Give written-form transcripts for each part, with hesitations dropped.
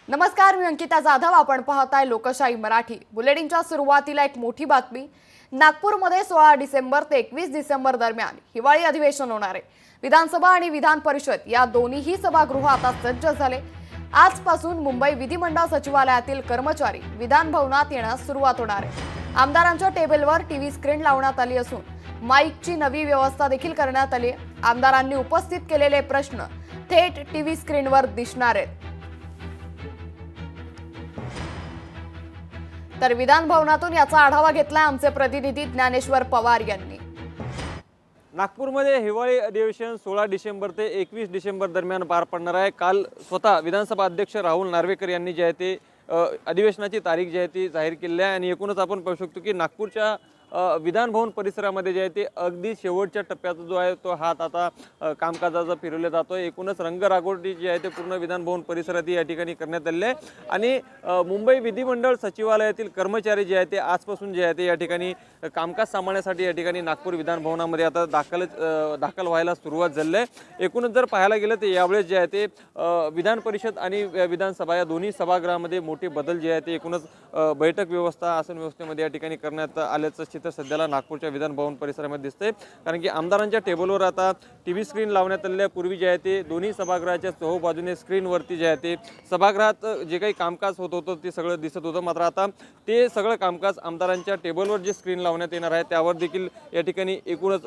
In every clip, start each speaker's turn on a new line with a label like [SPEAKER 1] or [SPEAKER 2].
[SPEAKER 1] नमस्कार, मी अंकिता जाधव. आपण पाहताय लोकशाही मराठी. बुलेटिनच्या सुरुवातीला एक मोठी बातमी. नागपूरमध्ये 16 डिसेंबर ते 21 डिसेंबर दरम्यान हिवाळी अधिवेशन होणार आहे. विधानसभा आणि विधान परिषद या दोन्हीही सभागृह आता सज्ज झाले. आजपासून मुंबई विधिमंडळ सचिवालयातील कर्मचारी विधान भवनात येण्यास सुरुवात होणार आहे. आमदारांच्या टेबलवर टीव्ही स्क्रीन लावण्यात आली असून माईकची नवी व्यवस्था देखील करण्यात आली आहे. आमदारांनी उपस्थित केलेले प्रश्न थेट टीव्ही स्क्रीनवर दिसणार आहेत. तर विधान भवनातून याचा आढावा घेतला आमचे प्रतिनिधी ज्ञानेश्वर पवार यांनी.
[SPEAKER 2] नागपूरमध्ये हिवाळी अधिवेशन 16 डिसेंबर ते 21 डिसेंबर दरम्यान पार पडणार आहे. काल स्वतः विधानसभा अध्यक्ष राहुल नार्वेकर यांनी जे आहे ते अधिवेशनाची तारीख जी आहे ती जाहीर केली आहे. आणि एकूणच आपण पाहू शकतो की नागपूरच्या विधान भवन परिसरामध्ये जे आहे ते अगदी शेवटच्या टप्प्याचा जो आहे तो हात आता कामकाजाचा फिरवला जातो. एकूणच रंगरागोटी जी आहे ते पूर्ण विधान भवन परिसरात या ठिकाणी करण्यात आले आहे. आणि मुंबई विधिमंडळ सचिवालयातील कर्मचारी जे आहे ते आजपासून जे आहे ते या ठिकाणी कामकाज सांभाळण्यासाठी या ठिकाणी नागपूर विधान भवनामध्ये आता दाखल व्हायला सुरुवात झाली आहे. एकूणच जर पाहायला गेलं तर यावेळेस जे आहे ते विधान परिषद आणि विधानसभा या दोन्ही सभागृहामध्ये मोठे बदल जे आहे ते एकूणच बैठक व्यवस्था आसन व्यवस्थेमध्ये या ठिकाणी करण्यात आल्याचं चित्र सध्याला नागपूरच्या विधान भवन परिसरामध्ये दिसते. कारण की आमदारांच्या टेबलवर आता टीव्ही स्क्रीन लावण्यात आलेल्या पूर्वी जे आहे ते दोन्ही सभागृहाच्या चोहोबाजूने स्क्रीनवरती जे आहे ते सभागृहात जे काही कामकाज होत होतं ते सगळं दिसत होतं. मात्र आता ते सगळं कामकाज आमदारांच्या टेबलवर जे स्क्रीन लावण्यात येणार आहे त्यावर देखील या ठिकाणी एकूणच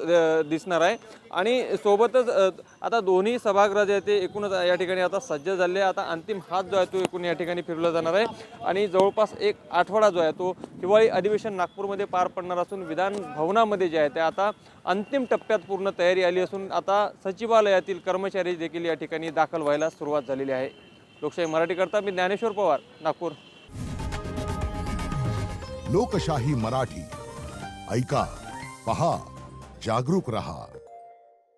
[SPEAKER 2] दिसणार आहे. आणि सोबतच आता दोन्ही सभागृह जे आहे ते एकूणच या ठिकाणी आता सज्ज झाले. आता अंतिम हात जो आहे तो एकूण या ठिकाणी फिरवला जाणार आहे. आणि जवळपास एक आठवडा जो आहे तो हिवाळी अधिवेशन नागपूरमध्ये पार पडणार असून विधान भवनामध्ये जे आहे ते आता अंतिम टप्प्यात पूर्ण तयारी आली असून आता सचिवालयातील कर्मचारी देखील या ठिकाणी दाखल व्हायला सुरुवात झालेली आहे. लोकशाही मराठी करता मी ज्ञानेश्वर पवार, नागपूर.
[SPEAKER 3] लोकशाही मराठी ऐका, पहा, जागरूक रहा.